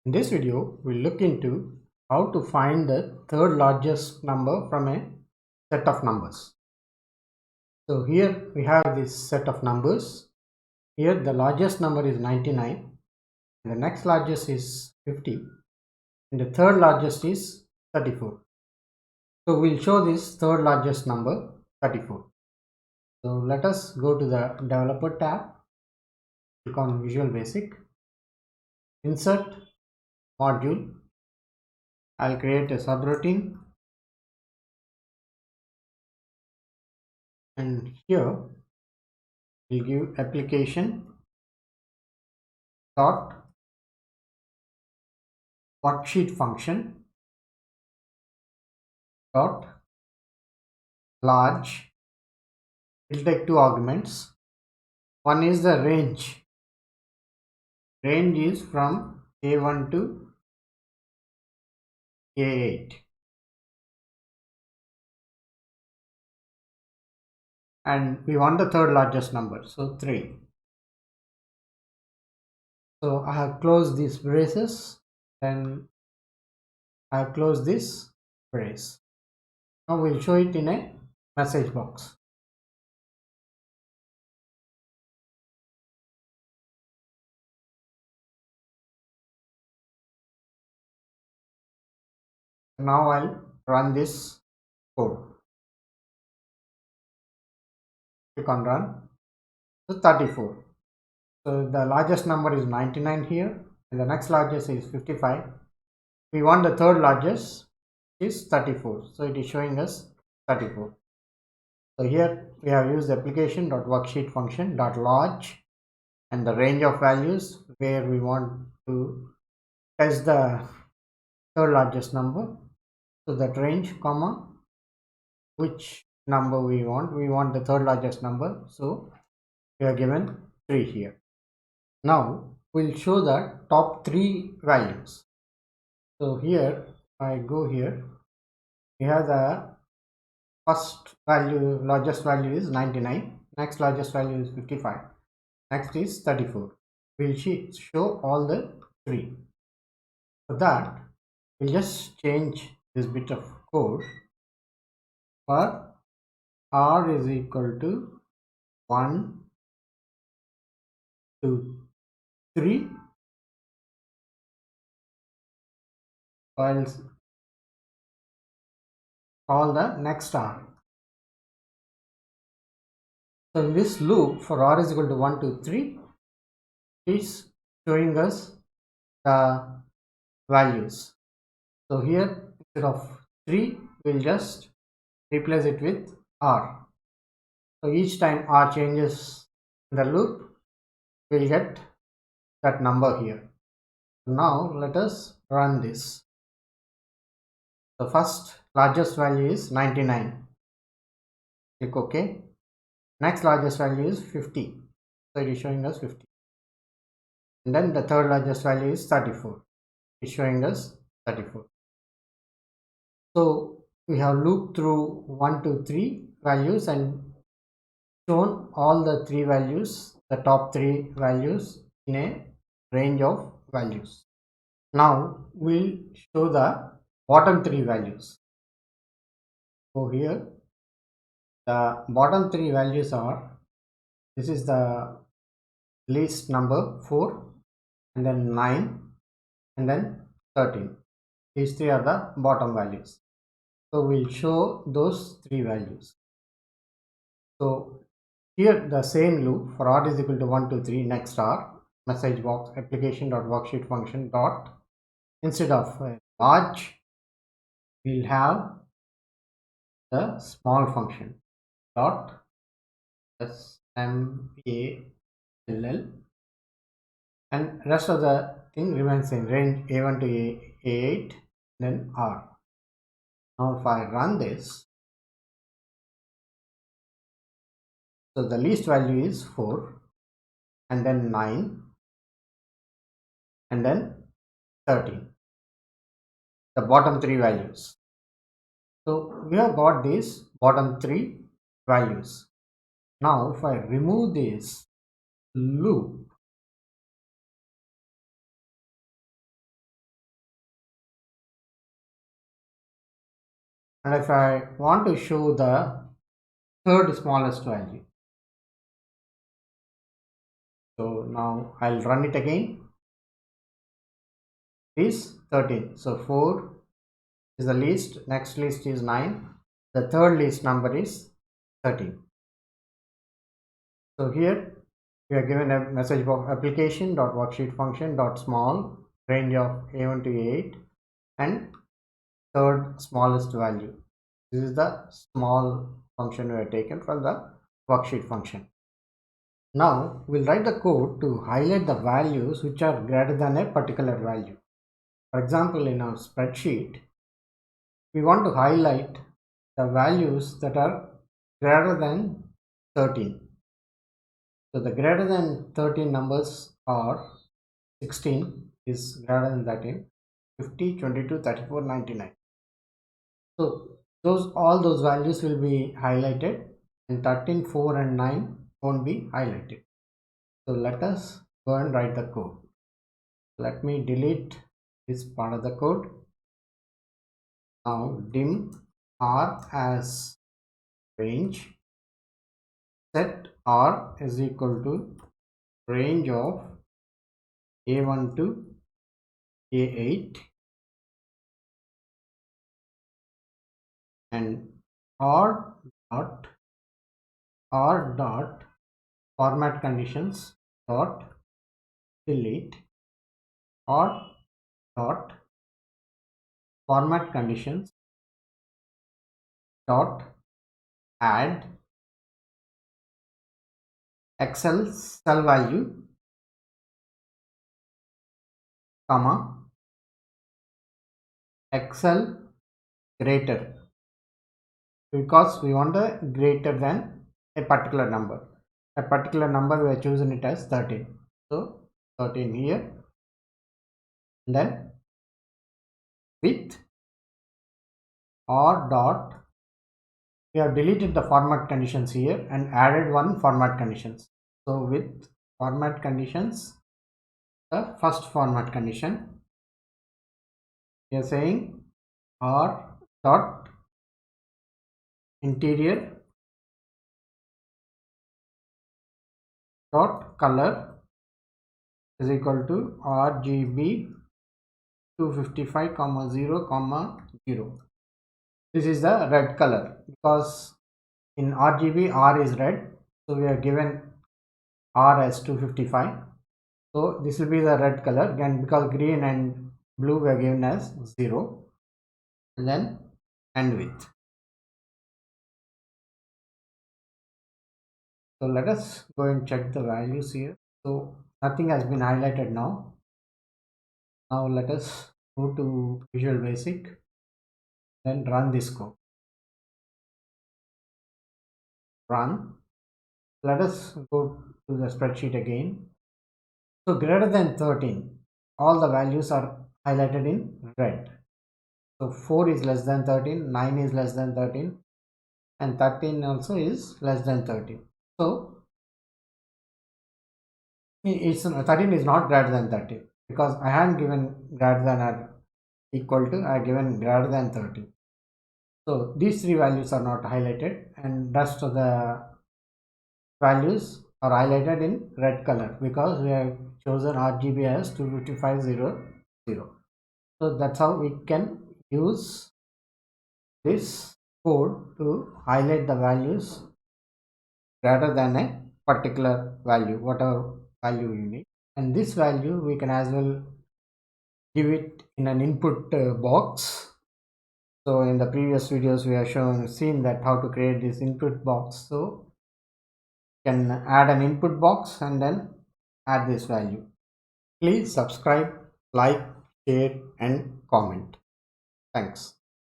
In this video, we'll look into how to find the third largest number from a set of numbers. So here we have this set of numbers. Here the largest number is 99, and the next largest is 50, and the third largest is 34. So we'll show this third largest number 34. So let us go to the developer tab, click on Visual Basic, insert module. I'll create a subroutine, and here we'll give application dot worksheet function dot large. It will take two arguments. One is the range. Range is from A1 to A8. And we want the third largest number, so 3. So I have closed these braces, then I have closed this brace. Now we'll show it in a message box. Now I'll run this code. Click on run. So 34. So the largest number is 99 here, and the next largest is 55. We want the third largest is 34. So it is showing us 34. So here we have used the application.worksheet function.large and the range of values where we want to test the third largest number. So that range, comma, which number we want the third largest number. So we are given 3 here. Now we'll show the top 3 values. So here I go here, we have the first value, largest value is 99, next largest value is 55, next is 34. We'll show all the 3. For that, we'll just change this bit of code. For r is equal to 1, 2, 3, while call the next r. So in this loop, for r is equal to 1, 2, 3, is showing us the values. So here instead of 3, we'll just replace it with r. So each time r changes in the loop, we'll get that number here. Now let us run this. The first largest value is 99. Click OK. Next largest value is 50. So it is showing us 50. And then the third largest value is 34. It is showing us 34. So we have looped through 1, 2, 3 values and shown all the 3 values, the top 3 values in a range of values. Now we'll show the bottom 3 values. So here the bottom 3 values are, this is the least number 4, and then 9, and then 13. These 3 are the bottom values. So we'll show those 3 values. So here the same loop for r is equal to 1, 2, 3, next r, message box, application.worksheet function dot, instead of large, we'll have the small function dot small, and rest of the thing remains in range A1 to A8, then r. Now if I run this, so the least value is 4, and then 9, and then 13, the bottom 3 values. So we have got these bottom 3 values. Now if I remove this loop, and if I want to show the third smallest value, so now I'll run it again, is 13. So 4 is the least, next least is 9, the third least number is 13. So here we are given a message of application dot worksheet function dot small range of a1 to a8 and third smallest value. This is the small function we have taken from the worksheet function. Now we'll write the code to highlight the values which are greater than a particular value. For example, in our spreadsheet, we want to highlight the values that are greater than 13. So the greater than 13 numbers are 16 is greater than 13, 50, 22, 34, 99. So all those values will be highlighted, and 13, 4 and 9 won't be highlighted. So let us go and write the code. Let me delete this part of the code. Now dim r as range, set r is equal to range of a1 to a8, and r dot format conditions dot delete r dot format conditions dot add excel cell value comma excel greater, because we want a greater than a particular number. A particular number we have chosen it as 13. So 13 here, and then with r dot, we have deleted the format conditions here and added one format conditions. So with format conditions, the first format condition, we are saying r dot interior dot color is equal to RGB 255, 0, 0. This is the red color, because in RGB R is red, so we are given R as 255. So this will be the red color, and because green and blue were given as 0, and then end with. So let us go and check the values here. So nothing has been highlighted now. Now let us go to Visual Basic, then run this code. Run. Let us go to the spreadsheet again. So greater than 13, all the values are highlighted in red. So 4 is less than 13, 9 is less than 13, and 13 also is less than 13. So it's 13 is not greater than 13, because I haven't given greater than or equal to, I have given greater than 13. So these three values are not highlighted, and rest of the values are highlighted in red color because we have chosen RGB as 25500. So that's how we can use this code to highlight the values greater than a particular value, whatever value you need. And this value we can as well give it in an input box. So in the previous videos we have seen that how to create this input box. So you can add an input box and then add this value. Please subscribe, like, share and comment. Thanks.